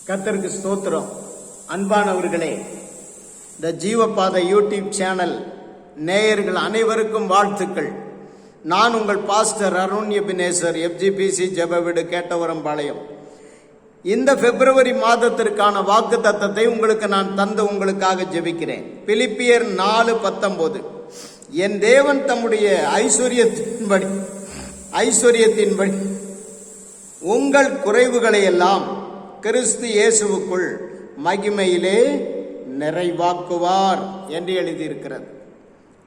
கர்த்தருக்கு ஸ்தோத்திரம். அன்பானவர்களே, இந்த ஜீவபாதை யூடியூப் சேனல் நேயர்கள் அனைவருக்கும் வாழ்த்துக்கள். நான் உங்கள் பாஸ்டர் அருண் எபினேசர், FGPC ஜெபவீடு, கேட்டவரம்பாளையம். இந்த பிப்ரவரி மாதத்திற்கான வாக்கு தத்தத்தை உங்களுக்கு நான் தந்து உங்களுக்காக ஜெபிக்கிறேன். பிலிப்பியர் 4:19, என் தேவன் தம்முடைய ஐஸ்வர்யத்தின்படி உங்கள் குறைவுகளை எல்லாம் கிறிஸ்து இயேசுவுக்குள் மகிமையிலே நிறைவாக்குவார் என்று எழுதியிருக்கிறது.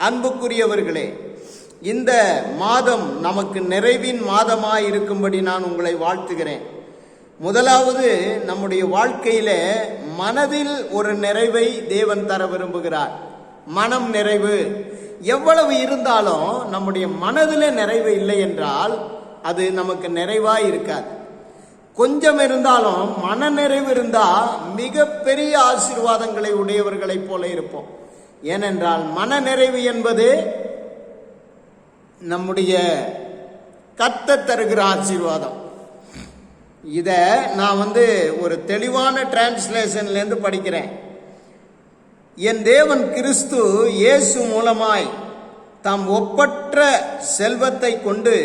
அன்புக்குரியவர்களே, இந்த மாதம் நமக்கு நிறைவின் மாதமாய் இருக்கும்படி நான் உங்களை வாழ்த்துகிறேன். முதலாவது, நம்முடைய வாழ்க்கையில மனதில் ஒரு நிறைவை தேவன் தர விரும்புகிறார். மனம் நிறைவு. எவ்வளவு இருந்தாலும் நம்முடைய மனதில் நிறைவு இல்லை என்றால் அது நமக்கு நிறைவாய் இருக்காது. கொஞ்சம் இருந்தாலும் மன நிறைவு இருந்தா மிகப்பெரிய ஆசீர்வாதங்களை உடையவர்களை போல இருப்போம். ஏனென்றால் மன நிறைவு என்பது நம்முடைய கர்த்தர் தருகிற ஆசீர்வாதம். இத நான் ஒரு தெளிவான டிரான்ஸ்லேஷன்ல இருந்து படிக்கிறேன். என் தேவன் கிறிஸ்து இயேசு மூலமாய் தாம் ஒப்பற்ற செல்வத்தை கொண்டு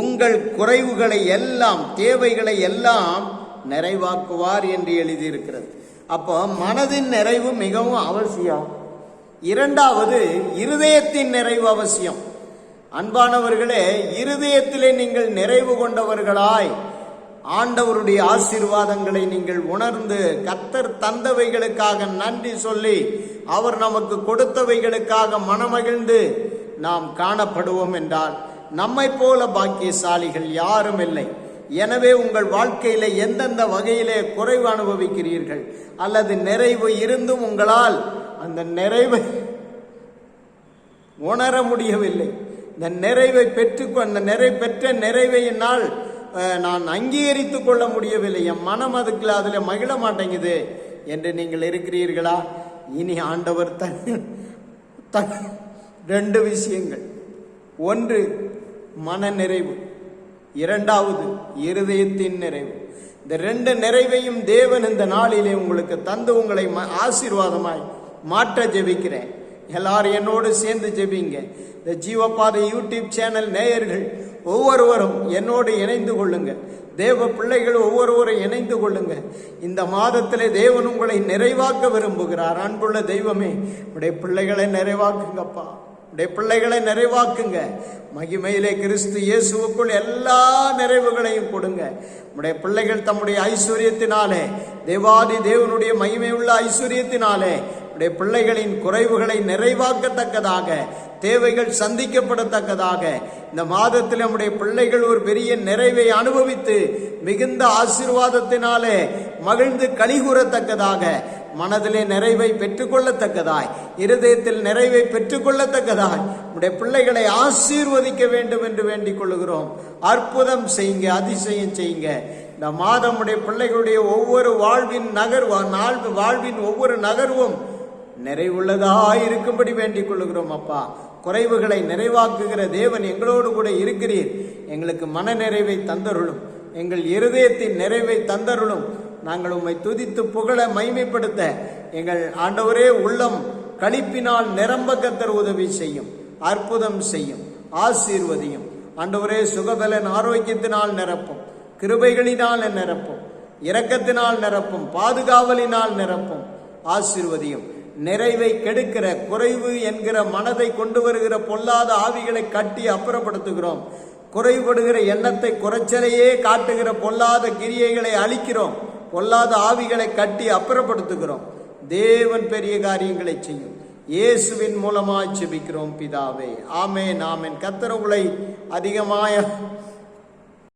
உங்கள் குறைவுகளை எல்லாம், தேவைகளை எல்லாம் நிறைவாக்குவார் என்று எழுதியிருக்கிறது. அப்போ மனதின் நிறைவு மிகவும் அவசியம். இரண்டாவது, இருதயத்தின் நிறைவு அவசியம். அன்பானவர்களே, இருதயத்திலே நீங்கள் நிறைவு கொண்டவர்களாய் ஆண்டவருடைய ஆசீர்வாதங்களை நீங்கள் உணர்ந்து கர்த்தர் தந்தவைகளுக்காக நன்றி சொல்லி அவர் நமக்கு கொடுத்தவைகளுக்காக மனமகிழ்ந்து நாம் காணப்படுவோம் என்றால் நம்மை போல பாக்கியசாலிகள் யாரும் இல்லை. எனவே உங்கள் வாழ்க்கையில எந்தெந்த வகையிலே குறைவு அனுபவிக்கிறீர்கள் அல்லது நிறைவு இருந்தும் உங்களால் அந்த நிறைவை உணர முடியவில்லை, இந்த நிறைவை பெற்ற நிறைவை என்னால் நான் அங்கீகரித்துக் கொள்ள முடியவில்லை, என் மனம் அதுக்குள்ள அதில் மகிழ மாட்டேங்குது என்று நீங்கள் இருக்கிறீர்களா? இனி ஆண்டவர் ரெண்டு விஷயங்கள். ஒன்று மன நிறைவு, இரண்டாவது இருதயத்தின் நிறைவு. இந்த ரெண்டு நிறைவையும் தேவன் இந்த நாளிலே உங்களுக்கு தந்து உங்களை ஆசீர்வாதமாய் மாற்ற ஜெபிக்கிறேன். எல்லாரும் என்னோடு சேர்ந்து ஜெபிங்க. இந்த ஜீவபாதை யூடியூப் சேனல் நேயர்கள் ஒவ்வொருவரும் என்னோடு இணைந்து கொள்ளுங்க. தேவ பிள்ளைகள் ஒவ்வொருவரும் இணைந்து கொள்ளுங்க. இந்த மாதத்திலே தேவன் உங்களை நிறைவாக்க விரும்புகிறார். அன்புள்ள தெய்வமே, உடைய பிள்ளைகளை நிறைவாக்குங்கப்பா, உடைய பிள்ளைகளை நிறைவாக்குங்க. மகிமையிலே கிறிஸ்து இயேசுவுக்குள் எல்லா நிறைவுகளையும் கொடுங்க. உடைய பிள்ளைகள் தம்முடைய ஐஸ்வர்யத்தினாலே, தேவாதி தேவனுடைய மகிமை உள்ள ஐஸ்வர்யத்தினாலே உடைய பிள்ளைகளின் குறைவுகளை நிறைவாக்கத்தக்கதாக, தேவைகள் சந்திக்கப்படத்தக்கதாக இந்த மாதத்தில் நம்முடைய பிள்ளைகள் ஒரு பெரிய நிறைவை அனுபவித்து மிகுந்த ஆசீர்வாதத்தினாலே மகிழ்ந்து களிகூறத்தக்கதாக, மனதிலே நிறைவை பெற்றுக்கொள்ளத்தக்கதாய், இருதயத்தில் நிறைவை பெற்றுக்கொள்ளத்தக்கதாய் உடைய பிள்ளைகளை ஆசீர்வதிக்க வேண்டும் என்று வேண்டிக் கொள்கிறோம். அற்புதம் செய்யுங்க, அதிசயம் செய்யுங்க. இந்த மாதம் உடைய பிள்ளைகளுடைய ஒவ்வொரு வாழ்வின் ஒவ்வொரு நகர்வும் நிறைவுள்ளதாய் இருக்கும்படி வேண்டிக் கொள்கிறோம். அப்பா, குறைவுகளை நிறைவாக்குகிற தேவன் எங்களோடு கூட இருக்கிறீர். எங்களுக்கு மன நிறைவை தந்தருளும், எங்கள் இருதயத்தின் நிறைவை தந்தருளும். நாங்கள் உம்மை துதித்து புகழ மகிமைப்படுத்த எங்கள் ஆண்டவரே உள்ளம் களிப்பினால் நிரம்ப கர்த்தர் உதவி செய்யும், அற்புதம் செய்யும், ஆசீர்வதியும். ஆண்டவரே, சுகபலன் ஆரோக்கியத்தினால் நிரப்பும், கிருபைகளினால் நிரப்பும், இரக்கத்தினால் நிரப்பும், பாதுகாவலினால் நிரப்பும், ஆசீர்வதியும். நிறைவை கெடுக்கிற, குறைவு என்கிற மனதை கொண்டு வருகிற பொல்லாத ஆவிகளை கட்டி அப்புறப்படுத்துகிறோம். குறைபடுகிற எண்ணத்தை, குறைச்சலையே காட்டுகிற பொல்லாத கிரியைகளை அழிக்கிறோம். பொல்லாத ஆவிகளை கட்டி அப்புறப்படுத்துகிறோம். தேவன் பெரிய காரியங்களை செய்யும். இயேசுவின் மூலமாய் ஜெபிக்கிறோம் பிதாவே. ஆமென், ஆமென். கர்த்தர் உங்களை அதிகமாய்